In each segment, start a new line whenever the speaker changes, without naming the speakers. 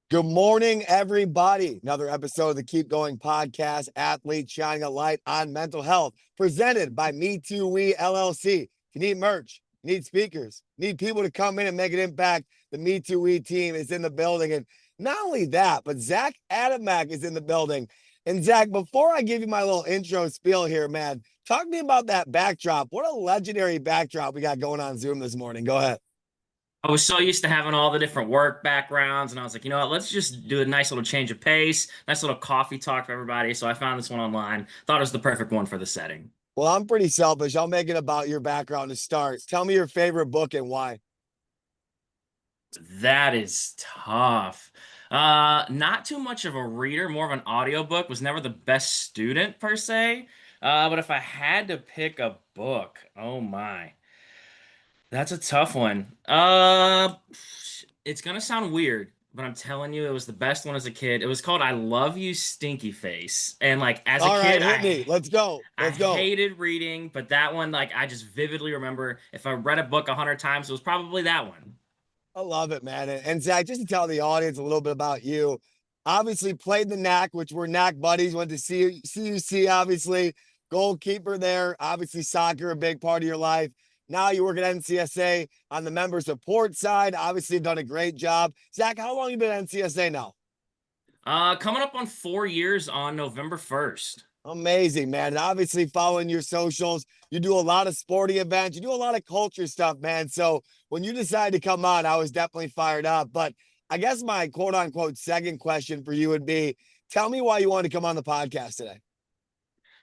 Good morning, everybody. Another episode of the Keep Going podcast, Athletes Shining a Light on Mental Health, presented by Me Too We LLC. If you need merch, you need speakers, you need people to come in and make an impact, the Me Too We team is in the building. And not only that, but Zack Adamec is in the building. And Zack, before I give you my little intro spiel here, man, talk to me about that backdrop. What a legendary backdrop we got going on Zoom this morning. Go ahead.
I was so used to having all the different work backgrounds, and I was like, you know what, let's just do a nice little change of pace, nice little coffee talk for everybody. So I found this one online, thought it was the perfect one for the setting.
Well, I'm pretty selfish. I'll make it about your background to start. Tell me your favorite book and why.
That is tough. Not too much of a reader, more of an audiobook, was never the best student per se. But if I had to pick a book, oh my. That's a tough one. It's gonna sound weird, but I'm telling you, it was the best one as a kid. It was called "I Love You, Stinky Face," and like as a
All right,
kid,
hit me. Let's go.
I
Let's go.
hated reading, but that one, like, I just vividly remember. If I read a book 100 times, it was probably that one.
I love it, man. And Zach, just to tell the audience a little bit about you, obviously played the NAC, which we're NAC buddies, went to CUC, obviously, goalkeeper there. Obviously, soccer, a big part of your life. Now you work at NCSA on the member support side. Obviously, done a great job. Zach, how long you been at NCSA now?
Coming up on 4 years on November 1st.
Amazing, man. And obviously, following your socials, you do a lot of sporting events, you do a lot of culture stuff, man. So when you decided to come on, I was definitely fired up. But I guess my quote unquote second question for you would be tell me why you wanted to come on the podcast today.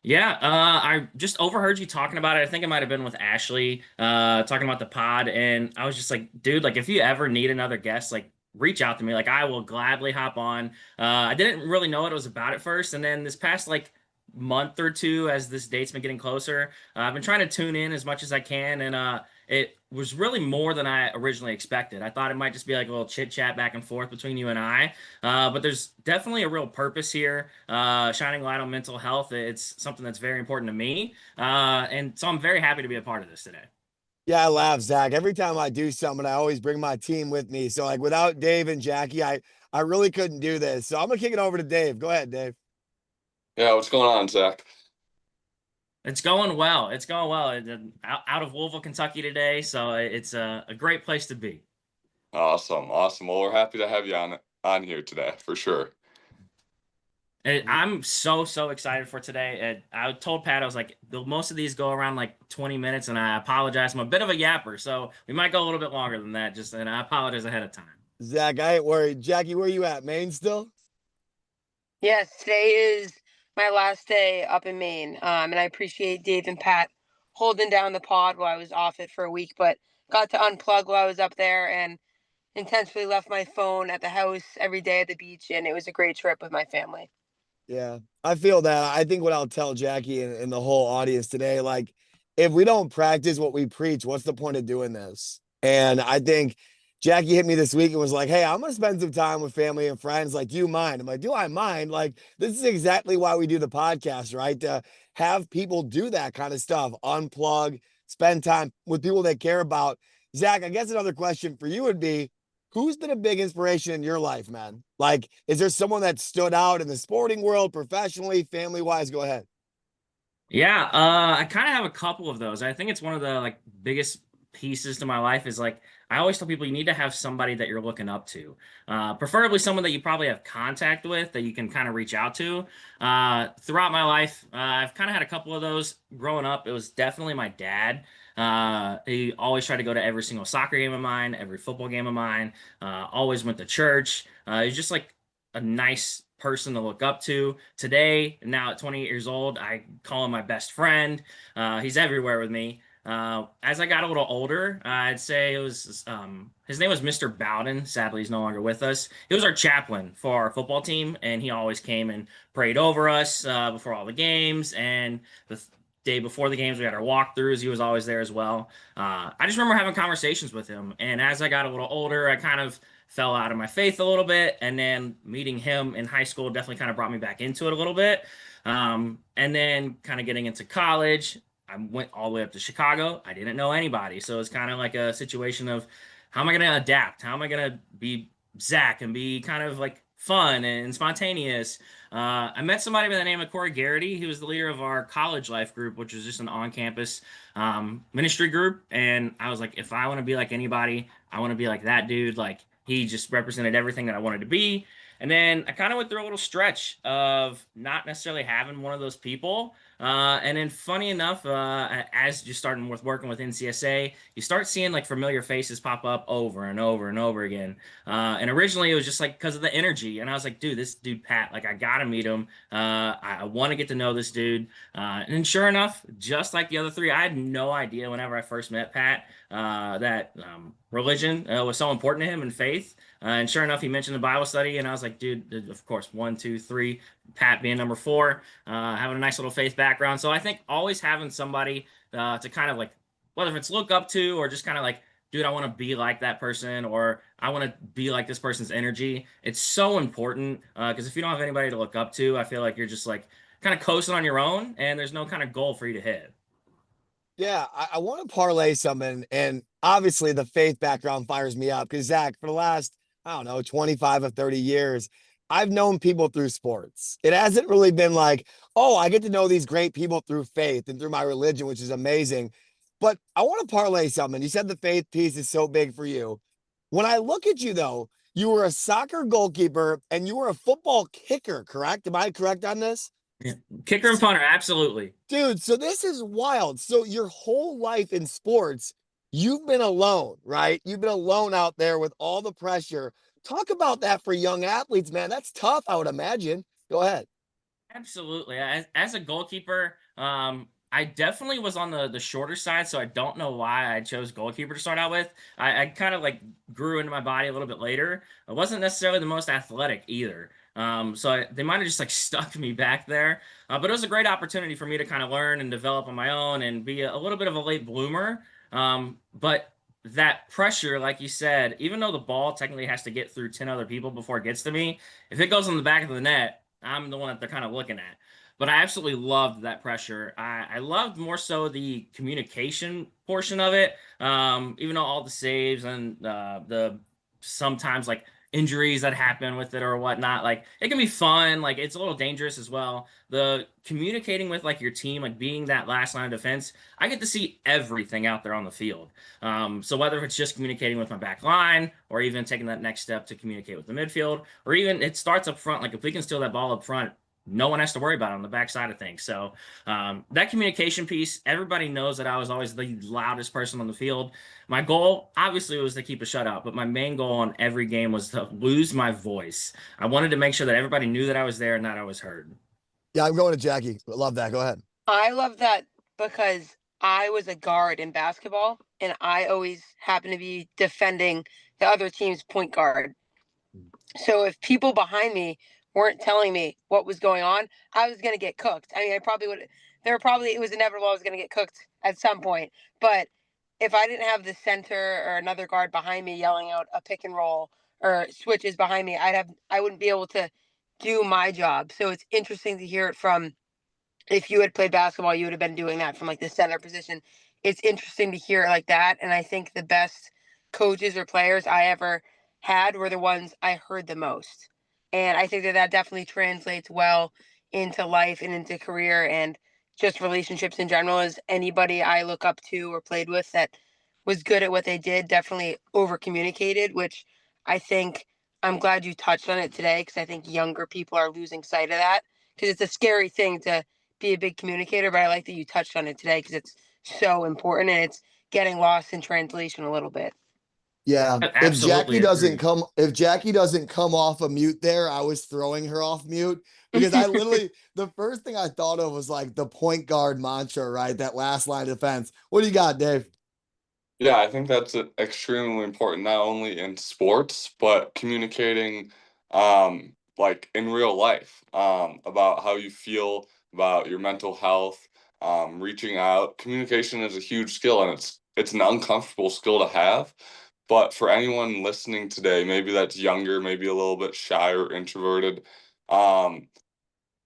Yeah, I just overheard you talking about it. I think it might have been with Ashley, talking about the pod, and I was just like, dude, like if you ever need another guest, like reach out to me. Like I will gladly hop on. I didn't really know what it was about at first, and then this past like month or two, as this date's been getting closer, I've been trying to tune in as much as I can, and it was really more than I originally expected. I thought it might just be like a little chit chat back and forth between you and I. But there's definitely a real purpose here. Shining light on mental health. It's something that's very important to me. And so I'm very happy to be a part of this today.
Yeah, I laugh, Zach. Every time I do something, I always bring my team with me. So like without Dave and Jackie, I really couldn't do this. So I'm gonna kick it over to Dave. Go ahead, Dave.
Yeah, what's going on, Zach?
It's going well. It's going well. Out of Louisville, Kentucky today. So it's a great place to be.
Awesome, awesome. Well, we're happy to have you on here today for sure.
And I'm so excited for today. And I told Pat, I was like, most of these go around like 20 minutes, and I apologize. I'm a bit of a yapper, so we might go a little bit longer than that. And I apologize ahead of time.
Zach, I ain't worried. Jackie, where you at? Maine still?
Yes, today is my last day up in Maine. And I appreciate Dave and Pat holding down the pod while I was off it for a week, but got to unplug while I was up there and intentionally left my phone at the house every day at the beach. And it was a great trip with my family.
Yeah, I feel that. I think what I'll tell Jackie and the whole audience today, like, if we don't practice what we preach, what's the point of doing this? And I think Jackie hit me this week and was like, hey, I'm going to spend some time with family and friends. Like, do you mind? I'm like, do I mind? Like, this is exactly why we do the podcast, right? To have people do that kind of stuff, unplug, spend time with people they care about. Zach, I guess another question for you would be, who's been a big inspiration in your life, man? Like, is there someone that stood out in the sporting world, professionally, family wise? Go ahead.
Yeah, I kind of have a couple of those. I think it's one of the like biggest pieces to my life is like I always tell people you need to have somebody that you're looking up to, preferably someone that you probably have contact with that you can kind of reach out to. Throughout my life, I've kind of had a couple of those growing up. It was definitely my dad. He always tried to go to every single soccer game of mine, every football game of mine. Always went to church. He's just like a nice person to look up to. Today, now at 28 years old, I call him my best friend. He's everywhere with me. As I got a little older, I'd say it was his name was Mr. Bowden. Sadly, he's no longer with us. He was our chaplain for our football team, and he always came and prayed over us before all the games. And the day before the games, we had our walkthroughs. He was always there as well. I just remember having conversations with him. And as I got a little older, I kind of fell out of my faith a little bit. And then meeting him in high school definitely kind of brought me back into it a little bit. And then kind of getting into college, I went all the way up to Chicago. I didn't know anybody. So it's kind of like a situation of how am I going to adapt? How am I going to be Zack and be kind of like fun and spontaneous. I met somebody by the name of Corey Garrity. He was the leader of our college life group, which was just an on-campus ministry group. And I was like, if I want to be like anybody, I want to be like that dude. Like he just represented everything that I wanted to be. And then I kind of went through a little stretch of not necessarily having one of those people. And then, funny enough, as you starting with working with NCSA, you start seeing like familiar faces pop up over and over and over again. And originally it was just like because of the energy. And I was like, dude, this dude, Pat, like I gotta meet him. I want to get to know this dude. And sure enough, just like the other three, I had no idea whenever I first met Pat that religion was so important to him and faith. And sure enough, he mentioned the Bible study. And I was like, dude, of course, 1, 2, 3, Pat being number 4, having a nice little faith background. So I think always having somebody to kind of like, whether it's look up to or just kind of like, dude, I want to be like that person, or I want to be like this person's energy. It's so important because if you don't have anybody to look up to, I feel like you're just like kind of coasting on your own, and there's no kind of goal for you to hit.
Yeah, I want to parlay something, and obviously the faith background fires me up because Zach, for the last, I don't know, 25 or 30 years, I've known people through sports. It hasn't really been like, oh, I get to know these great people through faith and through my religion, which is amazing. But I want to parlay something. You said the faith piece is so big for you. When I look at you, though, you were a soccer goalkeeper and you were a football kicker, correct? Am I correct on this?
Yeah. Kicker and punter, absolutely.
Dude, so this is wild. So your whole life in sports, you've been alone, right? You've been alone out there with all the pressure. Talk about that for young athletes, man. That's tough, I would imagine. Go ahead.
Absolutely. As a goalkeeper, I definitely was on the shorter side, so I don't know why I chose goalkeeper to start out with. I kind of like grew into my body a little bit later. I wasn't necessarily the most athletic either. They might have just like stuck me back there. But it was a great opportunity for me to kind of learn and develop on my own and be a little bit of a late bloomer. But that pressure, like you said, even though the ball technically has to get through 10 other people before it gets to me, if it goes on the back of the net, I'm the one that they're kind of looking at. But I absolutely loved that pressure. I loved more so the communication portion of it. Even though all the saves and the sometimes like injuries that happen with it or whatnot, like it can be fun. Like it's a little dangerous as well. The communicating with like your team, like being that last line of defense, I get to see everything out there on the field. So whether it's just communicating with my back line or even taking that next step to communicate with the midfield, or even it starts up front, like if we can steal that ball up front, no one has to worry about it on the backside of things. So that communication piece, everybody knows that I was always the loudest person on the field. My goal, obviously, was to keep a shutout, but my main goal on every game was to lose my voice. I wanted to make sure that everybody knew that I was there and that I was heard.
Yeah, I'm going to Jackie. Love that. Go ahead.
I love that because I was a guard in basketball and I always happened to be defending the other team's point guard. So if people behind me weren't telling me what was going on, I was going to get cooked. I mean, I probably would, it was inevitable I was going to get cooked at some point. But if I didn't have the center or another guard behind me yelling out a pick and roll or switches behind me, I wouldn't be able to do my job. So it's interesting to hear it from, if you had played basketball, you would have been doing that from like the center position. It's interesting to hear it like that. And I think the best coaches or players I ever had were the ones I heard the most. And I think that that definitely translates well into life and into career and just relationships in general. As anybody I look up to or played with that was good at what they did definitely over communicated, which I think I'm glad you touched on it today because I think younger people are losing sight of that because it's a scary thing to be a big communicator, but I like that you touched on it today because it's so important and it's getting lost in translation a little bit.
Yeah.
I absolutely agree.
If Jackie doesn't come off a mute there, I was throwing her off mute because I literally, the first thing I thought of was like the point guard mantra, right? That last line of defense. What do you got, Dave?
Yeah, I think that's extremely important, not only in sports, but communicating like in real life, about how you feel, about your mental health, reaching out. Communication is a huge skill and it's an uncomfortable skill to have. But for anyone listening today, maybe that's younger, maybe a little bit shy or introverted, um,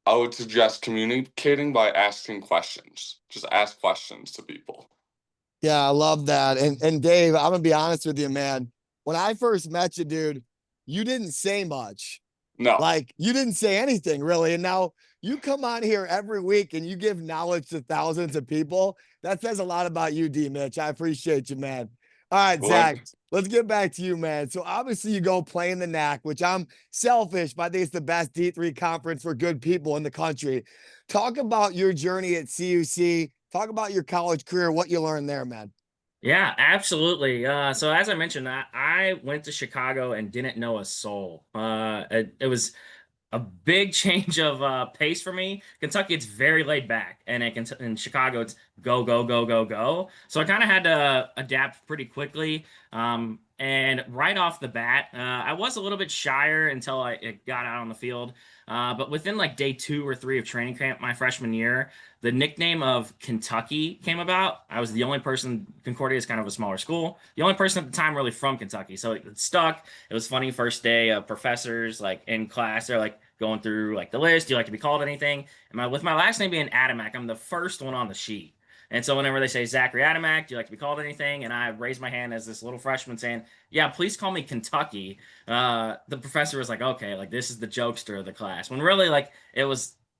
I would suggest communicating by asking questions. Just ask questions to people.
Yeah, I love that. And Dave, I'm gonna be honest with you, man. When I first met you, dude, you didn't say much.
No.
Like, you didn't say anything really. And now you come on here every week and you give knowledge to thousands of people. That says a lot about you, D Mitch. I appreciate you, man. All right,
Well,
Zach, let's get back to you, man. So obviously you go play in the NAC, which I'm selfish, but I think it's the best D3 conference for good people in the country. Talk about your journey at CUC. Talk about your college career, what you learned there, man.
Yeah, absolutely. So as I mentioned, I went to Chicago and didn't know a soul. It was a big change of pace for me. Kentucky, it's very laid back, and in Chicago, it's go, go, go, go, go. So I kind of had to adapt pretty quickly. And right off the bat, I was a little bit shyer until I got out on the field. But within like day 2 or 3 of training camp my freshman year, the nickname of Kentucky came about. I was the only person, Concordia is kind of a smaller school, the only person at the time really from Kentucky. So it stuck. It was funny first day of professors like in class, they're like going through like the list. Do you like to be called anything? And with my last name being Adamec, I'm the first one on the sheet. And so whenever they say Zachary Adamec, do you like to be called anything? And I raised my hand as this little freshman saying, yeah, please call me Kentucky. The professor was like, okay, like this is the jokester of the class. When really like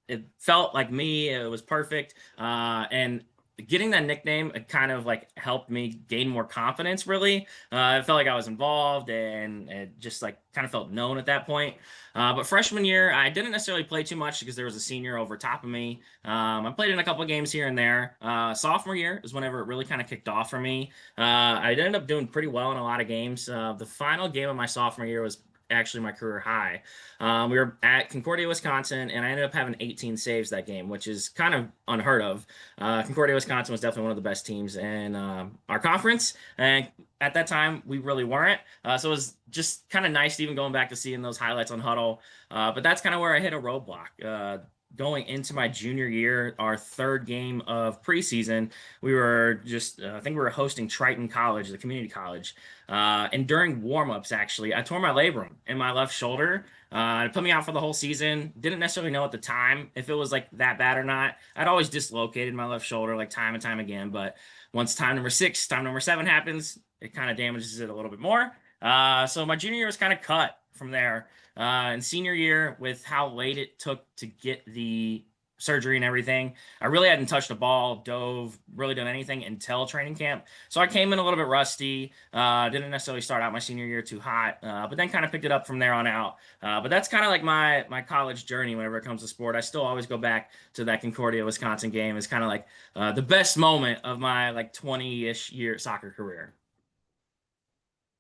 it felt like me. It was perfect. And getting that nickname, it kind of like helped me gain more confidence, really. It felt like I was involved and it just like kind of felt known at that point. But freshman year, I didn't necessarily play too much because there was a senior over top of me. I played in a couple of games here and there. Sophomore year is whenever it really kind of kicked off for me. I ended up doing pretty well in a lot of games. The final game of my sophomore year was actually my career high. We were at Concordia, Wisconsin, and I ended up having 18 saves that game, which is kind of unheard of. Concordia, Wisconsin was definitely one of the best teams in our conference, and at that time we really weren't. So it was just kind of nice even going back to seeing those highlights on Huddle. But that's kind of where I hit a roadblock. Going into my junior year, our 3rd game of preseason, we were just, I think we were hosting Triton College, the community college. And during warmups, actually, I tore my labrum in my left shoulder. It put me out for the whole season. Didn't necessarily know at the time if it was like that bad or not. I'd always dislocated my left shoulder like time and time again. But once time number 6, time number 7 happens, it kind of damages it a little bit more. So my junior year was kind of cut from there. And senior year, with how late it took to get the surgery and everything, I really hadn't touched a ball, dove, really done anything until training camp. So I came in a little bit rusty. Didn't necessarily start out my senior year too hot, but then kind of picked it up from there on out. But that's kind of like my college journey whenever it comes to sport. I still always go back to that Concordia, Wisconsin game. It's kind of like the best moment of my like 20-ish year soccer career.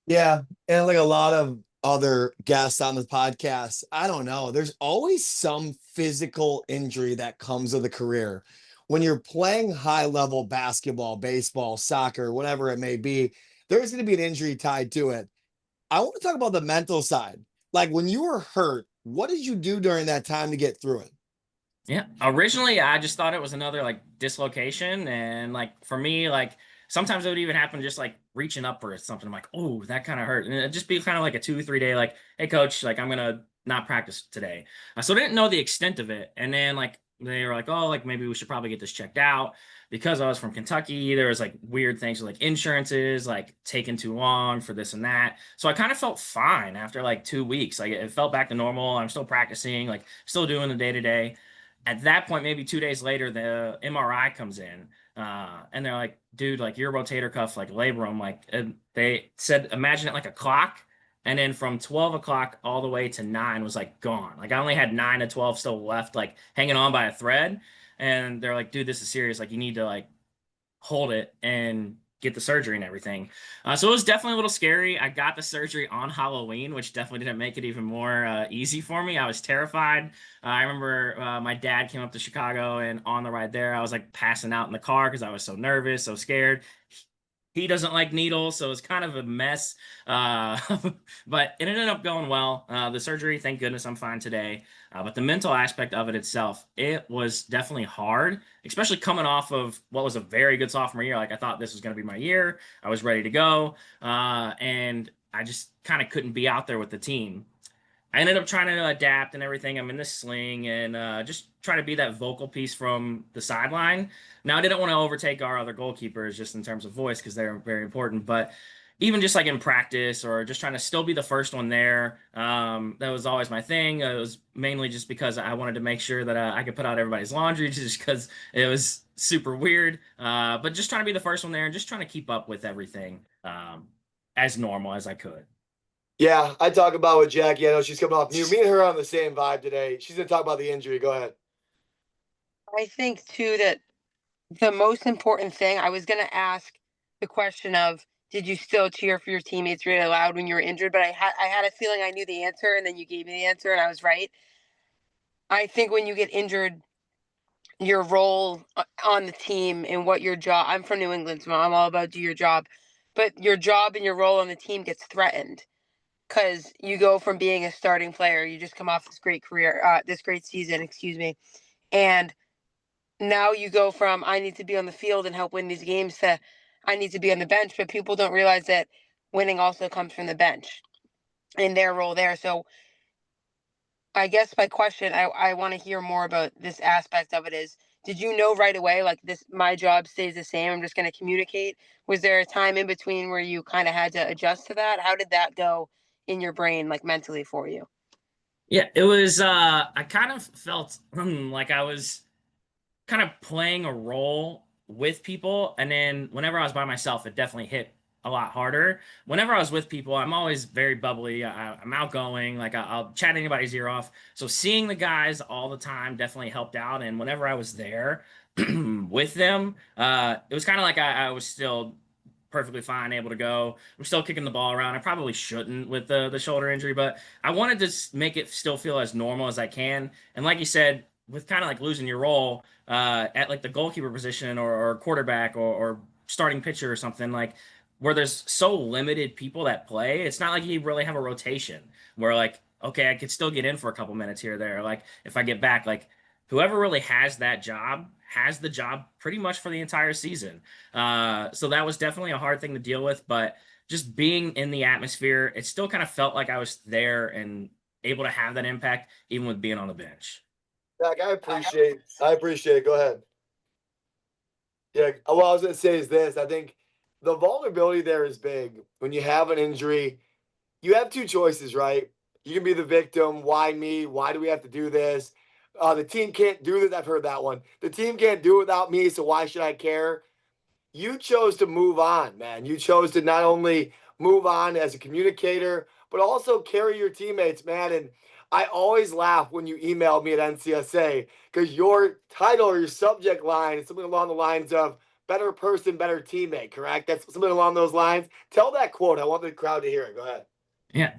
Yeah. And like a lot of other guests on the podcast, I don't know. There's always some physical injury that comes with a career. When you're playing high level basketball, baseball, soccer, whatever it may be, there's going to be an injury tied to it. I want to talk about the mental side. Like when you were hurt, what did you do during that time to get through it?
Yeah, originally I just thought it was another like dislocation, and like for me, like sometimes it would even happen just like reaching up for something. I'm like, oh, that kind of hurt, and it'd just be kind of like a 2-3 day, like, hey coach, like I'm gonna not practice today. So I didn't know the extent of it, and then like they were like, oh, like maybe we should probably get this checked out because I was from Kentucky. There was like weird things with like insurances, like taking too long for this and that. So I kind of felt fine after like 2 weeks. Like it felt back to normal. I'm still practicing, like still doing the day to day. At that point, maybe 2 days later, the MRI comes in, and they're like, dude, like your rotator cuff, like labrum, like they said, imagine it like a clock. And then from 12 o'clock all the way to 9 was like gone. Like I only had 9 to 12 still left, like hanging on by a thread. And they're like, dude, this is serious. Like you need to like hold it and get the surgery and everything. So it was definitely a little scary. I got the surgery on Halloween, which definitely didn't make it even more easy for me. I was terrified. I remember my dad came up to Chicago, and on the ride there, I was like passing out in the car because I was so nervous, so scared. He doesn't like needles, so it's kind of a mess. Uh, but it ended up going well. The surgery, thank goodness I'm fine today. But the mental aspect of it itself, it was definitely hard, especially coming off of what was a very good sophomore year. Like I thought this was going to be my year. I was ready to go. And I just kind of couldn't be out there with the team. I ended up trying to adapt and everything. I'm in this sling and just try to be that vocal piece from the sideline. Now, I didn't want to overtake our other goalkeepers just in terms of voice because they're very important. But even just like in practice or just trying to still be the first one there. That was always my thing. It was mainly just because I wanted to make sure that I could put out everybody's laundry just because it was super weird. But just trying to be the first one there and just trying to keep up with everything as normal as I could.
Yeah, I talk about with Jackie. I know she's coming off mute. Me and her are on the same vibe today. She's gonna talk about the injury. Go ahead.
I think too that the most important thing, I was gonna ask the question of, did you still cheer for your teammates really loud when you were injured? But I had a feeling I knew the answer, and then you gave me the answer, and I was right. I think when you get injured, your role on the team and what your job. I'm from New England, so I'm all about do your job, but your job and your role on the team gets threatened because you go from being a starting player. You just come off this great career, this great season, excuse me, and now you go from I need to be on the field and help win these games to I need to be on the bench. But people don't realize that winning also comes from the bench in their role there. So I guess my question, I want to hear more about this aspect of it is, did you know right away, like this, my job stays the same, I'm just going to communicate? Was there a time in between where you kind of had to adjust to that? How did that go in your brain, like mentally for you?
Yeah, it was I kind of felt like I was kind of playing a role with people. And then whenever I was by myself, it definitely hit a lot harder. Whenever I was with people, I'm always very bubbly. I'm outgoing. Like I'll chat anybody's ear off. So seeing the guys all the time definitely helped out. And whenever I was there with them, it was kind of like I was still perfectly fine, able to go. I'm still kicking the ball around. I probably shouldn't with the shoulder injury, but I wanted to make it still feel as normal as I can. And like you said, with kind of like losing your role at like the goalkeeper position or quarterback or starting pitcher or something like where there's so limited people that play, it's not like you really have a rotation where like, okay, I could still get in for a couple minutes here or there. Like if I get back, like whoever really has that job has the job pretty much for the entire season. So that was definitely a hard thing to deal with, but just being in the atmosphere, it still kind of felt like I was there and able to have that impact even with being on the bench.
Zach, I appreciate it. Go ahead. Yeah, what I was gonna say is this. I think the vulnerability there is big. When you have an injury, you have two choices, right? You can be the victim. Why me? Why do we have to do this? The team can't do this. I've heard that one. The team can't do it without me, so why should I care? You chose to move on, man. You chose to not only move on as a communicator, but also carry your teammates, man. And I always laugh when you email me at NCSA because your title or your subject line is something along the lines of better person, better teammate, correct? That's something along those lines. Tell that quote. I want the crowd to hear it. Go ahead.
Yeah.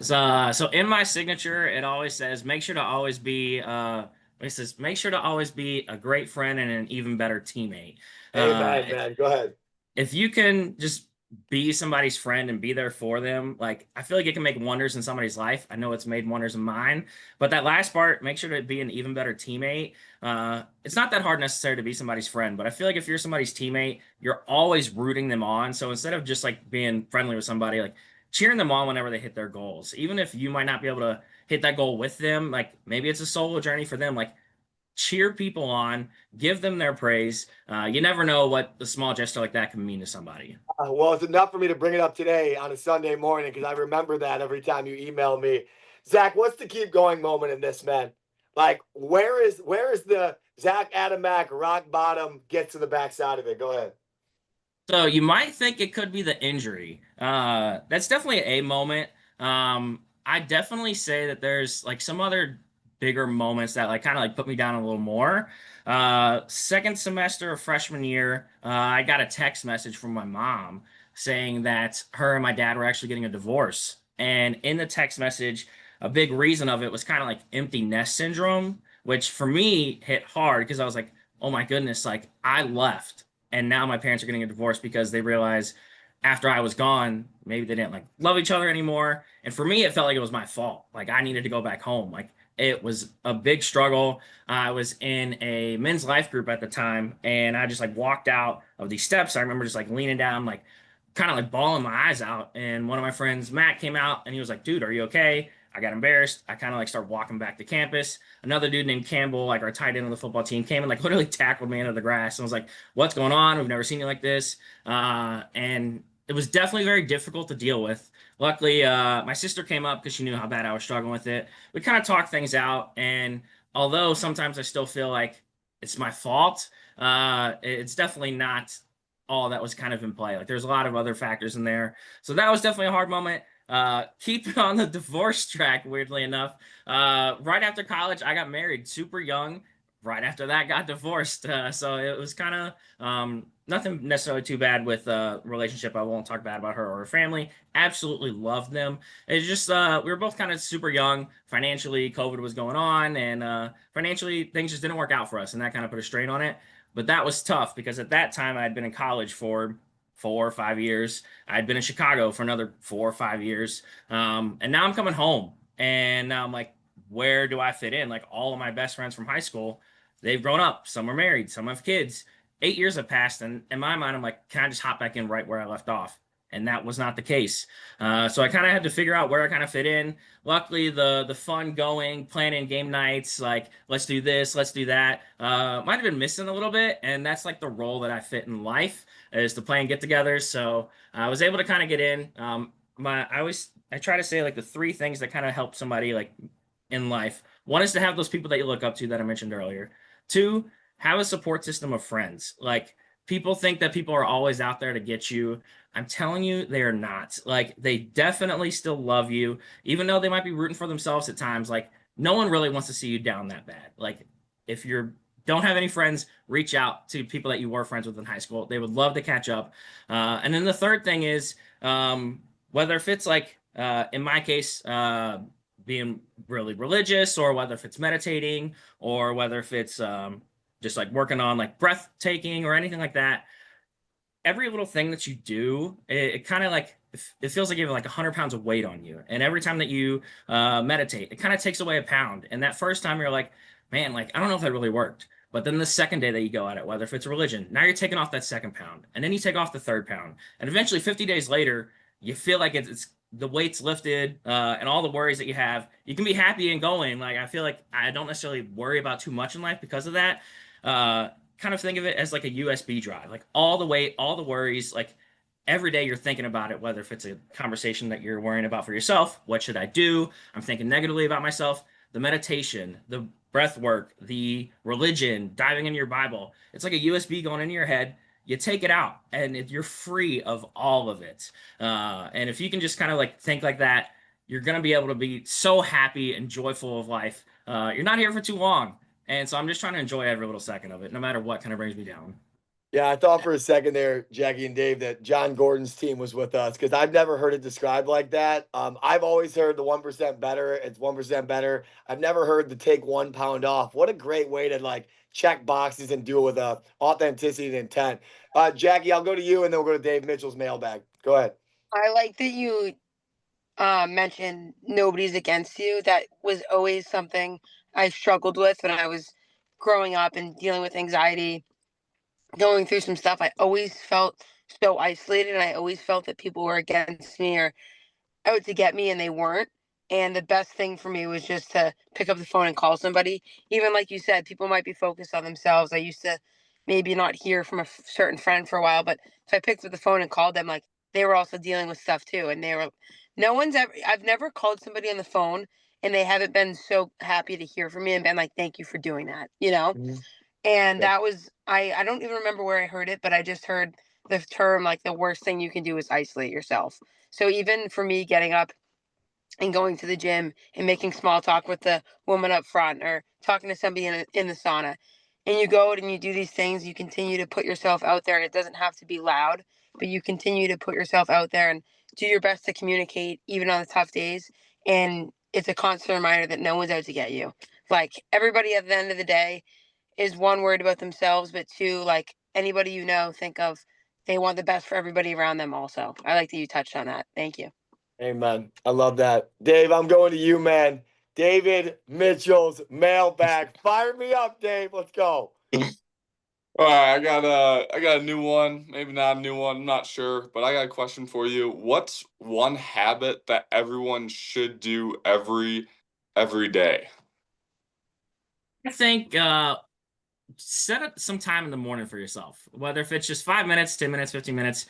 So in my signature, it always says, make sure to always be, it says, make sure to always be a great friend and an even better teammate.
Amen, man. Go ahead.
If you can just be somebody's friend and be there for them, like I feel like it can make wonders in somebody's life. I know it's made wonders in mine, but that last part, make sure to be an even better teammate. It's not that hard necessarily to be somebody's friend, but I feel like if you're somebody's teammate, you're always rooting them on. So instead of just like being friendly with somebody, like cheering them on whenever they hit their goals, even if you might not be able to hit that goal with them, like maybe it's a solo journey for them, like cheer people on, give them their praise. You never know what a small gesture like that can mean to somebody.
Well, it's enough for me to bring it up today on a Sunday morning because I remember that every time you email me. Zach, what's the keep going moment in this, man? Like, where is the Zack Adamec rock bottom get to the backside of it? Go ahead.
So you might think it could be the injury. That's definitely a moment. I definitely say that there's like some other bigger moments that like kind of like put me down a little more. Second semester of freshman year, I got a text message from my mom saying that her and my dad were actually getting a divorce. And in the text message, a big reason of it was kind of like empty nest syndrome, which for me hit hard because I was like, oh my goodness, like I left and now my parents are getting a divorce because they realized after I was gone, maybe they didn't like love each other anymore. And for me, it felt like it was my fault. Like I needed to go back home. Like it was a big struggle. I was in a men's life group at the time, and I just like walked out of these steps. I remember just like leaning down, like kind of like bawling my eyes out. And one of my friends, Matt, came out and he was like, dude, are you okay? I got embarrassed. I kind of like started walking back to campus. Another dude named Campbell, like our tight end of the football team, came and like literally tackled me into the grass. And I was like, what's going on? We've never seen you like this. And it was definitely very difficult to deal with. Luckily, my sister came up because she knew how bad I was struggling with it. We kind of talked things out, and although sometimes I still feel like it's my fault, it's definitely not all that was kind of in play. Like there's a lot of other factors in there. So that was definitely a hard moment. Keep on the divorce track, weirdly enough. Right after college, I got married super young. Right after that, got divorced. So it was kind of nothing necessarily too bad with relationship. I won't talk bad about her or her family. Absolutely loved them. It's just we were both kind of super young. Financially, COVID was going on, and financially things just didn't work out for us, and that kind of put a strain on it. But that was tough because at that time I had been in college for 4 or 5 years. I'd been in Chicago for another 4 or 5 years. And now I'm coming home. And now I'm like, where do I fit in? Like all of my best friends from high school, they've grown up. Some are married, some have kids. 8 years have passed. And in my mind, I'm like, can I just hop back in right where I left off? And that was not the case. So I kind of had to figure out where I kind of fit in. Luckily, the fun going, planning game nights, like let's do this, let's do that, might have been missing a little bit, and that's like the role that I fit in life is to play and get-togethers. So I was able to kind of get in. I try to say like the three things that kind of help somebody like in life. One is to have those people that you look up to that I mentioned earlier. Two, have a support system of friends. Like people think that people are always out there to get you. I'm telling you, they are not. Like they definitely still love you, even though they might be rooting for themselves at times. Like no one really wants to see you down that bad. Like if you're don't have any friends, reach out to people that you were friends with in high school. They would love to catch up. And then the third thing is whether if it's like in my case, being really religious, or whether if it's meditating, or whether if it's just like working on like breathtaking or anything like that. Every little thing that you do, it kind of like it feels like you have like 100 pounds of weight on you. And every time that you meditate, it kind of takes away a pound. And that first time you're like, man, like I don't know if that really worked. But then the second day that you go at it, whether if it's religion, now you're taking off that second pound, and then you take off the third pound, and eventually 50 days later, you feel like it's the weight's lifted, and all the worries that you have, you can be happy and going. Like I feel like I don't necessarily worry about too much in life because of that. Kind of think of it as like a USB drive, like all the weight, all the worries, like every day you're thinking about it, whether if it's a conversation that you're worrying about for yourself, what should I do? I'm thinking negatively about myself. The meditation, the breath work, the religion, diving into your Bible. It's like a USB going into your head. You take it out and you're free of all of it. And if you can just kind of like think like that, you're going to be able to be so happy and joyful of life. You're not here for too long. And so I'm just trying to enjoy every little second of it, no matter what kind of brings me down.
Yeah, I thought for a second there, Jackie and Dave, that John Gordon's team was with us because I've never heard it described like that. I've always heard the 1% better. It's 1% better. I've never heard the take 1 pound off. What a great way to like check boxes and do it with authenticity and intent. Jackie, I'll go to you and then we'll go to Dave Mitchell's mailbag. Go ahead.
I like that you mentioned nobody's against you. That was always something I struggled with when I was growing up and dealing with anxiety, going through some stuff. I always felt so isolated, and I always felt that people were against me or out to get me, and they weren't. And the best thing for me was just to pick up the phone and call somebody. Even like you said, people might be focused on themselves. I used to maybe not hear from a certain friend for a while, but if I picked up the phone and called them, like they were also dealing with stuff too. And they were, no one's ever, I've never called somebody on the phone and they haven't been so happy to hear from me and been like, thank you for doing that, you know?
Mhm.
And
Yeah.
that was, I don't even remember where I heard it, but I just heard the term like the worst thing you can do is isolate yourself. So even for me getting up and going to the gym and making small talk with the woman up front or talking to somebody in the sauna, and you go and you do these things, you continue to put yourself out there, and it doesn't have to be loud, but you continue to put yourself out there and do your best to communicate even on the tough days. And it's a constant reminder that no one's out to get you. Like everybody at the end of the day is one, worried about themselves, but two, like anybody you know, think of they want the best for everybody around them also. I like that you touched on that. Thank you.
Amen. I love that. Dave, I'm going to you, man. David Mitchell's mailbag. Fire me up, Dave. Let's go.
All right, I got a new one. Maybe not a new one. I'm not sure, but I got a question for you. What's one habit that everyone should do every day?
I think set up some time in the morning for yourself, whether if it's just 5 minutes, 10 minutes, 15 minutes.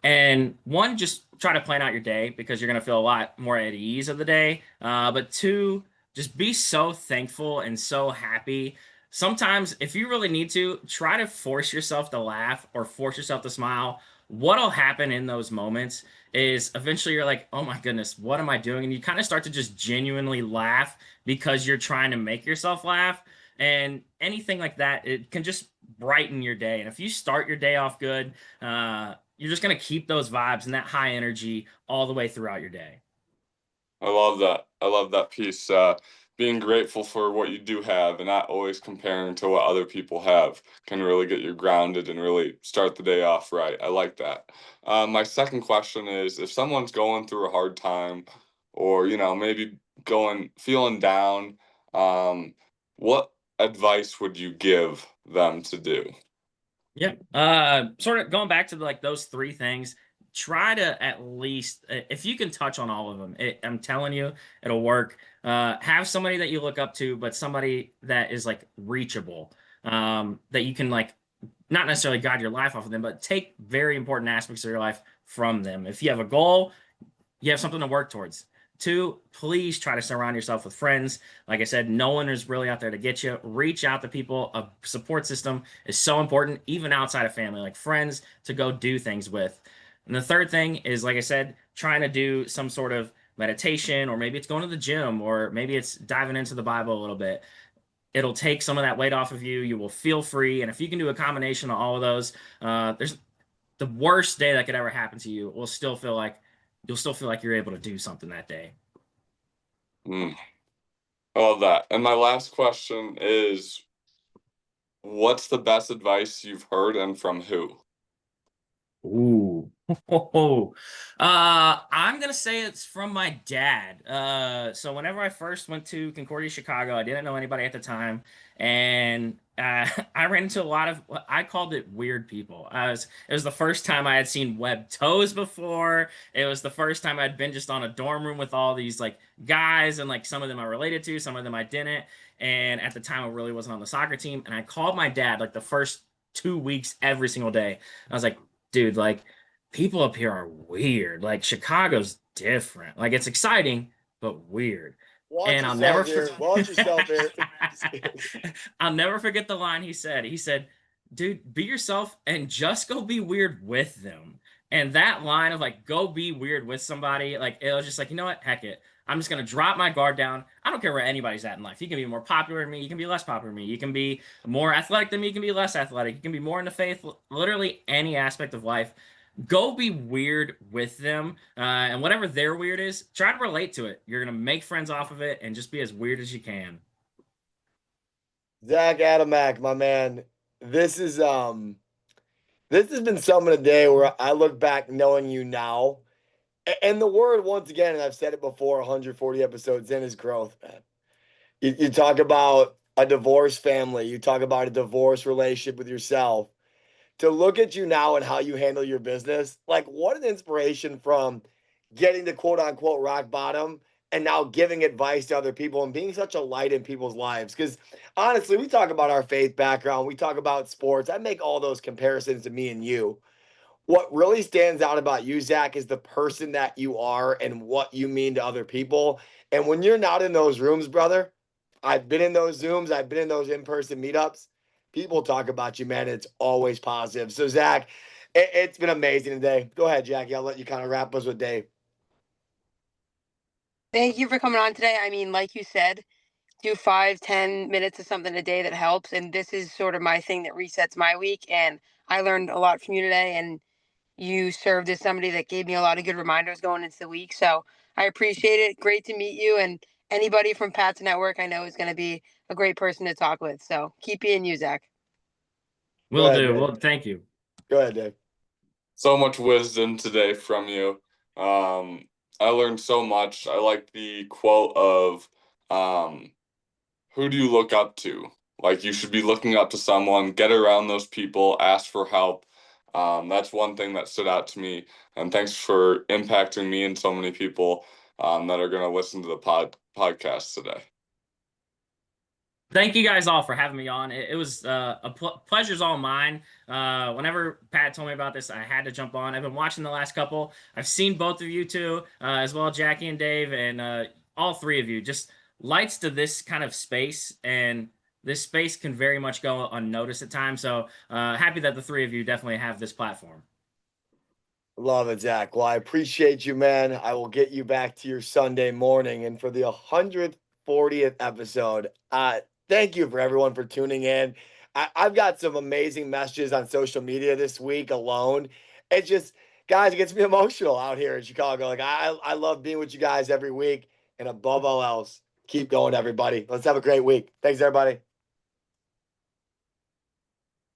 And one, just try to plan out your day because you're going to feel a lot more at ease of the day. But two, just be so thankful and so happy. Sometimes, if you really need to, try to force yourself to laugh or force yourself to smile. What'll happen in those moments is eventually you're like, oh my goodness, what am I doing? And you kind of start to just genuinely laugh because you're trying to make yourself laugh. And anything like that, it can just brighten your day. And if you start your day off good, you're just going to keep those vibes and that high energy all the way throughout your day.
I love that. I love that piece. Being grateful for what you do have and not always comparing to what other people have can really get you grounded and really start the day off right. I like that. My second question is, if someone's going through a hard time or, maybe feeling down, what advice would you give them to do?
Yeah. Sort of going back to like those three things, try to at least, if you can touch on all of them, I'm telling you, it'll work. Have somebody that you look up to, but somebody that is like reachable, that you can like not necessarily guide your life off of them, but take very important aspects of your life from them. If you have a goal, you have something to work towards. Two, please try to surround yourself with friends. Like I said, no one is really out there to get you. Reach out to people. A support system is so important, even outside of family, like friends to go do things with. And the third thing is, like I said, trying to do some sort of meditation, or maybe it's going to the gym, or maybe it's diving into the Bible a little bit. It'll take some of that weight off of you. You will feel free. And if you can do a combination of all of those, there's the worst day that could ever happen to you will still feel like you'll still feel like you're able to do something that day.
Mm, I love that. And my last question is, what's the best advice you've heard and from who?
Ooh. I'm gonna say it's from my dad. So whenever I first went to Concordia, Chicago, I didn't know anybody at the time, and I ran into a lot of I called it weird people. It was the first time I had seen webbed toes before. It was the first time I'd been just on a dorm room with all these like guys, and like some of them I related to, some of them I didn't. And at the time, I really wasn't on the soccer team, and I called my dad like the first 2 weeks every single day. I was like, dude, like people up here are weird. Like Chicago's different. Like it's exciting, but weird.
Watch
And I'll
yourself
never
here. Watch yourself here.
I'll never forget the line he said. He said, dude, be yourself and just go be weird with them. And that line of like, go be weird with somebody, like it was just like, you know what? Heck it. I'm just gonna drop my guard down. I don't care where anybody's at in life. You can be more popular than me. You can be less popular than me. You can be more athletic than me. You can be less athletic. You can be more into faith. Literally any aspect of life. Go be weird with them, and whatever their weird is, try to relate to it. You're gonna make friends off of it, and just be as weird as you can.
Zack Adamec, my man. This is this has been some of the day where I look back knowing you now. And the word, once again, and I've said it before, 140 episodes in, is growth, man. You talk about a divorced family, you talk about a divorce relationship with yourself. To look at you now and how you handle your business, like what an inspiration from getting to quote unquote rock bottom and now giving advice to other people and being such a light in people's lives. Because honestly, we talk about our faith background, we talk about sports. I make all those comparisons to me and you. What really stands out about you, Zack, is the person that you are and what you mean to other people. And when you're not in those rooms, brother, I've been in those Zooms, I've been in those in-person meetups. People talk about you, man. It's always positive. So, Zack, it's been amazing today. Go ahead, Jackie. I'll let you kind of wrap us with Dave.
Thank you for coming on today. I mean, like you said, do 5, 10 minutes of something a day that helps. And this is sort of my thing that resets my week. And I learned a lot from you today. And you served as somebody that gave me a lot of good reminders going into the week. So I appreciate it. Great to meet you. And anybody from Pat's Network I know is going to be a great person to talk with. So keep being you, Zack.
Go
Will
ahead,
do.
Dave.
Well, thank you.
Go ahead, Dave.
So much wisdom today from you. I learned so much. I like the quote of, who do you look up to? Like you should be looking up to someone, get around those people, ask for help. That's one thing that stood out to me. And thanks for impacting me and so many people that are going to listen to the podcast today.
Thank you guys all for having me on. It was pleasure's all mine. Whenever Pat told me about this, I had to jump on. I've been watching the last couple. I've seen both of you two, as well Jackie and Dave, and all three of you. Just lights to this kind of space, and this space can very much go unnoticed at times. So happy that the three of you definitely have this platform.
Love it, Zach. Well, I appreciate you, man. I will get you back to your Sunday morning. And for the 140th episode, thank you for everyone for tuning in. I've got some amazing messages on social media this week alone. It's just, guys, it gets me emotional out here in Chicago. Like, I love being with you guys every week. And above all else, keep going, everybody. Let's have a great week. Thanks, everybody.